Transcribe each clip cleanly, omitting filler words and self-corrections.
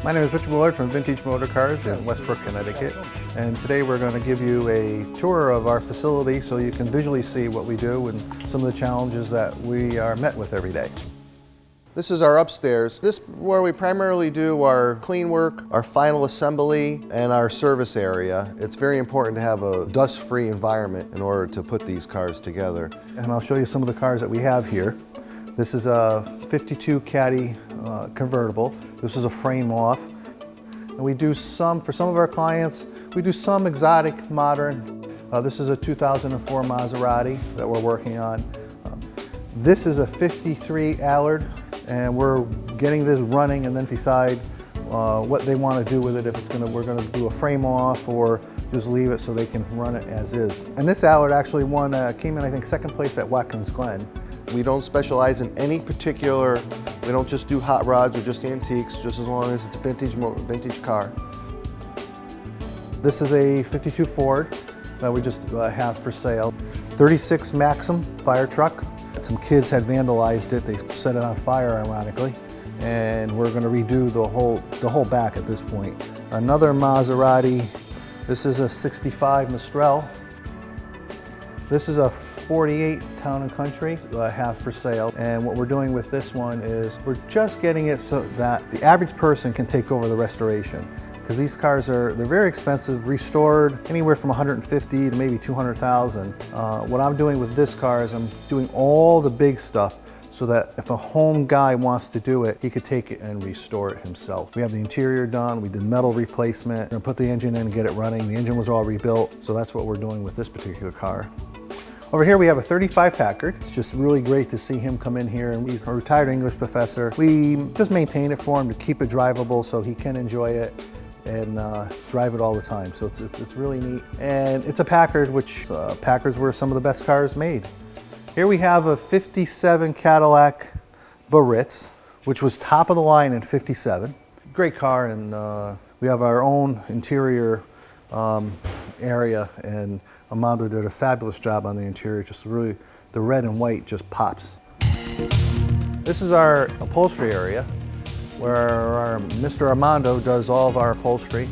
My name is Richard Allard from Vintage Motorcars in Westbrook, Connecticut. And today we're going to give you a tour of our facility so you can visually see what we do and some of the challenges that we are met with every day. This is our upstairs. This is where we primarily do our clean work, our final assembly, and our service area. It's very important to have a dust-free environment in order to put these cars together. And I'll show you some of the cars that we have here. This is a 52 Caddy convertible. This is a frame off. And we do some, for some of our clients, we do some exotic modern. This is a 2004 Maserati that we're working on. This is a 53 Allard, and we're getting this running and then decide what they want to do with it, if it's we're going to do a frame off or just leave it so they can run it as is. And this Allard actually came in, I think, second place at Watkins Glen. We don't specialize in any particular, we don't just do hot rods or just antiques, just as long as it's vintage car. This is a 52 Ford that we just have for sale. 36 Maxim fire truck. Some kids had vandalized it. They set it on fire, ironically. And we're going to redo the whole back at this point. Another Maserati. This is a 65 Mistral. This is a 48 Town and Country I have for sale. And what we're doing with this one is we're just getting it so that the average person can take over the restoration. Because these cars they're very expensive, restored anywhere from 150 to maybe 200,000. What I'm doing with this car is I'm doing all the big stuff so that if a home guy wants to do it, he could take it and restore it himself. We have the interior done, we did metal replacement, we're gonna put the engine in and get it running. The engine was all rebuilt, so that's what we're doing with this particular car. Over here we have a 35 Packard. It's just really great to see him come in here, and he's a retired English professor. We just maintain it for him to keep it drivable so he can enjoy it and drive it all the time. So it's really neat. And it's a Packard, which Packards were some of the best cars made. Here we have a 57 Cadillac Baritz, which was top of the line in 57. Great car, and we have our own interior area, and Armando did a fabulous job on the interior. Just really, the red and white just pops. This is our upholstery area, where our Mr. Armando does all of our upholstery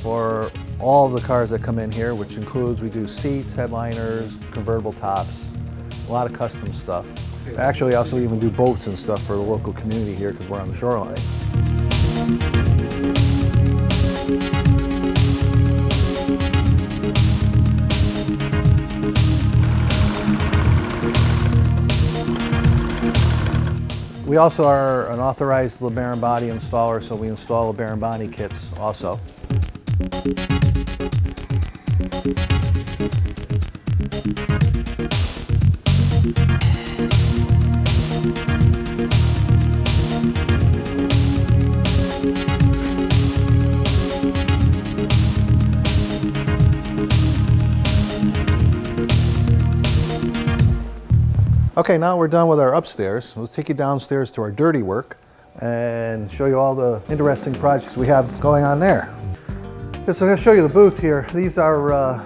for all of the cars that come in here, which includes, we do seats, headliners, convertible tops, a lot of custom stuff. Actually, I also even do boats and stuff for the local community here because we're on the shoreline. We also are an authorized LeBaron body installer, so we install LeBaron body kits also. Okay, now we're done with our upstairs. Let's take you downstairs to our dirty work and show you all the interesting projects we have going on there. So I'm going to show you the booth here. These are,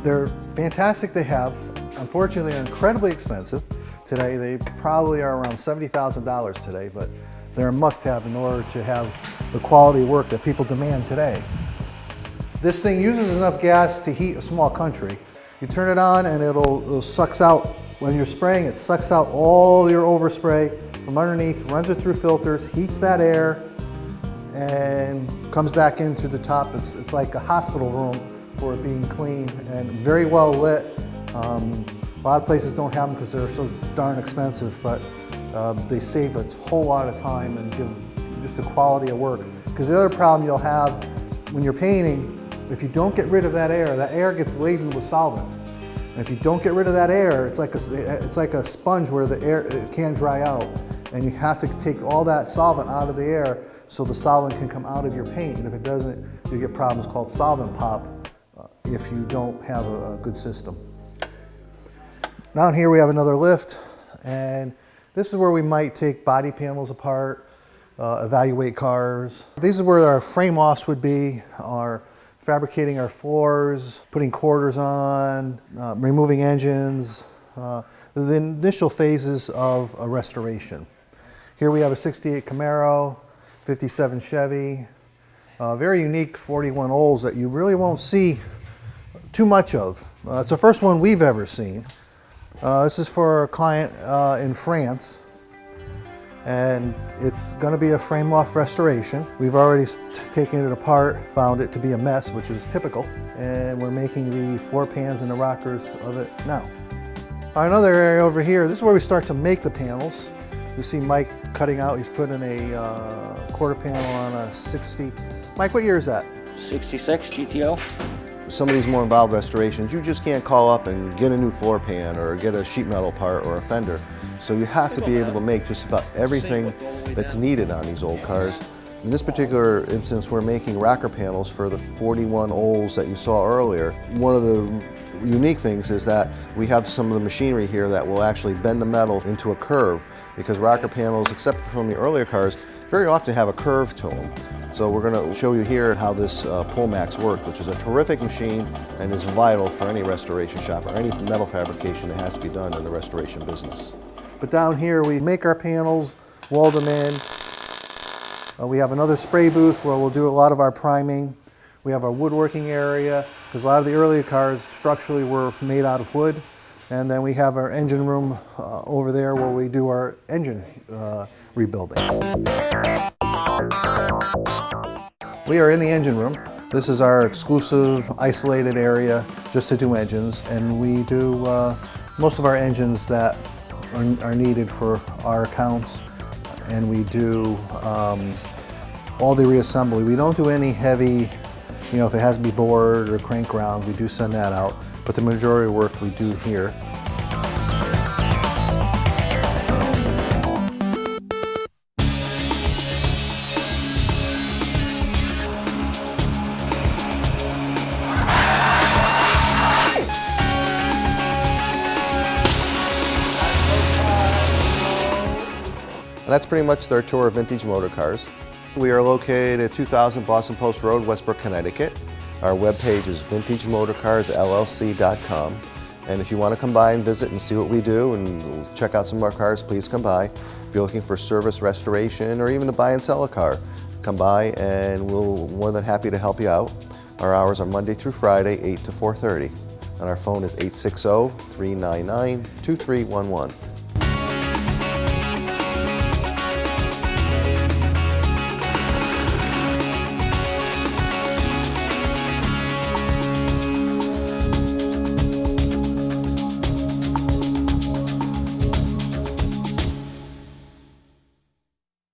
they're fantastic to have. Unfortunately, they're incredibly expensive today. They probably are around $70,000 today, but they're a must-have in order to have the quality of work that people demand today. This thing uses enough gas to heat a small country. You turn it on and it sucks out. When you're spraying, it sucks out all your overspray from underneath, runs it through filters, heats that air, and comes back in through the top. It's like a hospital room for it being clean and very well lit. A lot of places don't have them because they're so darn expensive, but they save a whole lot of time and give just a quality of work. Because the other problem you'll have when you're painting, if you don't get rid of that air gets laden with solvent. And if you don't get rid of that air, it's like a sponge where the air it can't dry out. And you have to take all that solvent out of the air so the solvent can come out of your paint. And if it doesn't, you get problems called solvent pop if you don't have a good system. Down here we have another lift, and this is where we might take body panels apart, evaluate cars. These are where our frame offs would be, our fabricating our floors, putting quarters on, removing engines, the initial phases of a restoration. Here we have a 68 Camaro, 57 Chevy. Very unique 41 Olds that you really won't see too much of. It's the first one we've ever seen. This is for a client in France, and it's going to be a frame-off restoration. We've already taken it apart, found it to be a mess, which is typical, and we're making the floor pans and the rockers of it now. Another area over here, this is where we start to make the panels. You see Mike cutting out, he's putting a quarter panel on a 60. Mike, what year is that? 66 GTO. Some of these more involved restorations, you just can't call up and get a new floor pan or get a sheet metal part or a fender. So you have to be able to make just about everything that's needed on these old cars. In this particular instance, we're making rocker panels for the 41 Olds that you saw earlier. One of the unique things is that we have some of the machinery here that will actually bend the metal into a curve, because rocker panels, except from the earlier cars, very often have a curve to them. So we're going to show you here how this Pullmax works, which is a terrific machine and is vital for any restoration shop or any metal fabrication that has to be done in the restoration business. But down here we make our panels, weld them in. We have another spray booth where we'll do a lot of our priming. We have our woodworking area, because a lot of the earlier cars structurally were made out of wood. And then we have our engine room over there where we do our engine rebuilding. We are in the engine room. This is our exclusive isolated area just to do engines, and we do most of our engines that are needed for our accounts, and we do all the reassembly. We don't do any heavy, if it has to be bored or crank rounds, we do send that out, but the majority of work we do here. And that's pretty much their tour of vintage motor cars. We are located at 2000 Boston Post Road, Westbrook, Connecticut. Our webpage is vintagemotorcarsllc.com. And if you want to come by and visit and see what we do and check out some of our cars, please come by. If you're looking for service, restoration, or even to buy and sell a car, come by and we'll more than happy to help you out. Our hours are Monday through Friday, 8 to 4:30. And our phone is 860-399-2311.